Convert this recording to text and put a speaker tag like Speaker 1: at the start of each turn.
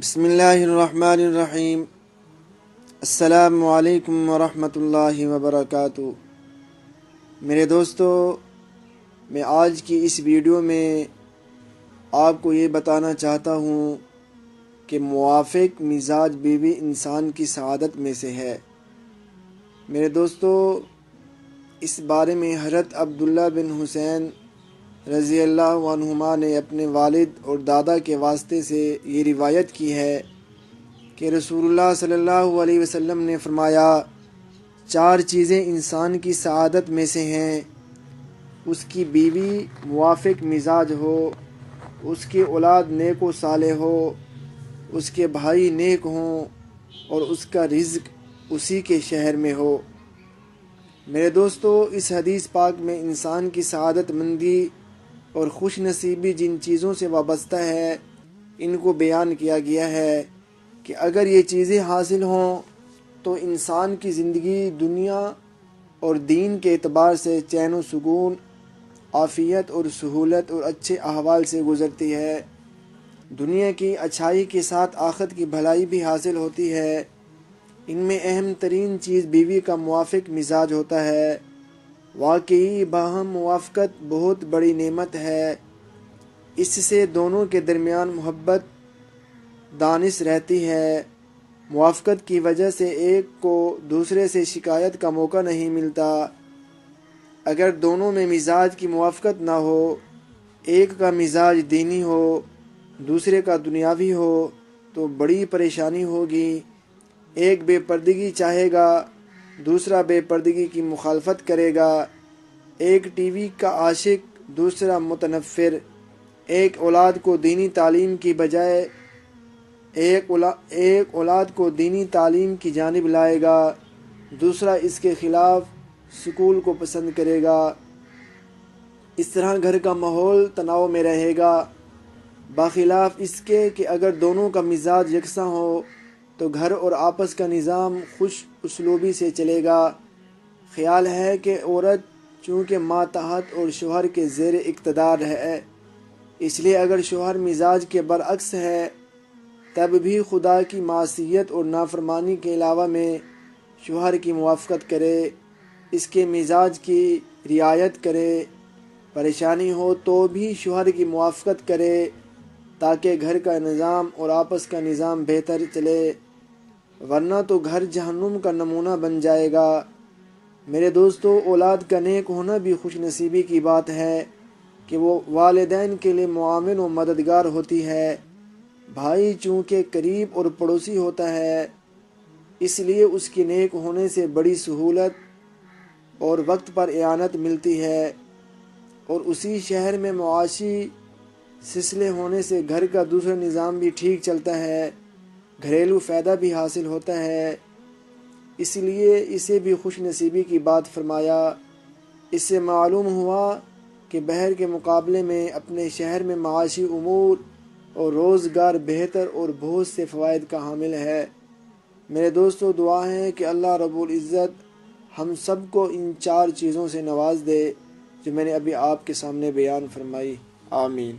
Speaker 1: بسم اللہ الرحمن الرحیم۔ السلام علیکم ورحمۃ اللہ وبرکاتہ۔ میرے دوستو، میں آج کی اس ویڈیو میں آپ کو یہ بتانا چاہتا ہوں کہ موافق مزاج بیوی انسان کی سعادت میں سے ہے۔ میرے دوستو، اس بارے میں حضرت عبداللہ بن حسین رضی اللہ عنہما نے اپنے والد اور دادا کے واسطے سے یہ روایت کی ہے کہ رسول اللہ صلی اللہ علیہ وسلم نے فرمایا، 4 چیزیں انسان کی سعادت میں سے ہیں: اس کی بیوی موافق مزاج ہو، اس کی اولاد نیک و صالح ہو، اس کے بھائی نیک ہوں اور اس کا رزق اسی کے شہر میں ہو۔ میرے دوستو، اس حدیث پاک میں انسان کی سعادت مندی اور خوش نصیبی جن چیزوں سے وابستہ ہے، ان کو بیان کیا گیا ہے کہ اگر یہ چیزیں حاصل ہوں تو انسان کی زندگی دنیا اور دین کے اعتبار سے چین و سکون، عافیت اور سہولت اور اچھے احوال سے گزرتی ہے۔ دنیا کی اچھائی کے ساتھ آخرت کی بھلائی بھی حاصل ہوتی ہے۔ ان میں اہم ترین چیز بیوی کا موافق مزاج ہوتا ہے۔ واقعی باہم موافقت بہت بڑی نعمت ہے۔ اس سے دونوں کے درمیان محبت دانش رہتی ہے۔ موافقت کی وجہ سے ایک کو دوسرے سے شکایت کا موقع نہیں ملتا۔ اگر دونوں میں مزاج کی موافقت نہ ہو، ایک کا مزاج دینی ہو، دوسرے کا دنیاوی ہو، تو بڑی پریشانی ہوگی۔ ایک بے پردگی چاہے گا، دوسرا بے پردگی کی مخالفت کرے گا۔ ایک ٹی وی کا عاشق، دوسرا متنفر۔ ایک اولاد کو دینی تعلیم کی بجائے ایک اولاد کو دینی تعلیم کی جانب لائے گا، دوسرا اس کے خلاف سکول کو پسند کرے گا۔ اس طرح گھر کا ماحول تناؤ میں رہے گا، بخلاف اس کے کہ اگر دونوں کا مزاج یکساں ہو تو گھر اور آپس کا نظام خوش اسلوبی سے چلے گا۔ خیال ہے کہ عورت چونکہ ماتحت اور شوہر کے زیر اقتدار ہے، اس لیے اگر شوہر مزاج کے برعکس ہے تب بھی خدا کی معصیت اور نافرمانی کے علاوہ میں شوہر کی موافقت کرے، اس کے مزاج کی رعایت کرے۔ پریشانی ہو تو بھی شوہر کی موافقت کرے تاکہ گھر کا نظام اور آپس کا نظام بہتر چلے، ورنہ تو گھر جہنم کا نمونہ بن جائے گا۔ میرے دوستو، اولاد کا نیک ہونا بھی خوش نصیبی کی بات ہے کہ وہ والدین کے لیے معاون و مددگار ہوتی ہے۔ بھائی چونکہ قریب اور پڑوسی ہوتا ہے، اس لیے اس کے نیک ہونے سے بڑی سہولت اور وقت پر اعانت ملتی ہے، اور اسی شہر میں معاشی سلسلے ہونے سے گھر کا دوسرا نظام بھی ٹھیک چلتا ہے، گھریلو فائدہ بھی حاصل ہوتا ہے۔ اس لیے اسے بھی خوش نصیبی کی بات فرمایا۔ اس سے معلوم ہوا کہ باہر کے مقابلے میں اپنے شہر میں معاشی امور اور روزگار بہتر اور بہت سے فوائد کا حامل ہے۔ میرے دوستو، دعا ہے کہ اللہ رب العزت ہم سب کو ان 4 چیزوں سے نواز دے جو میں نے ابھی آپ کے سامنے بیان فرمائی۔ آمین۔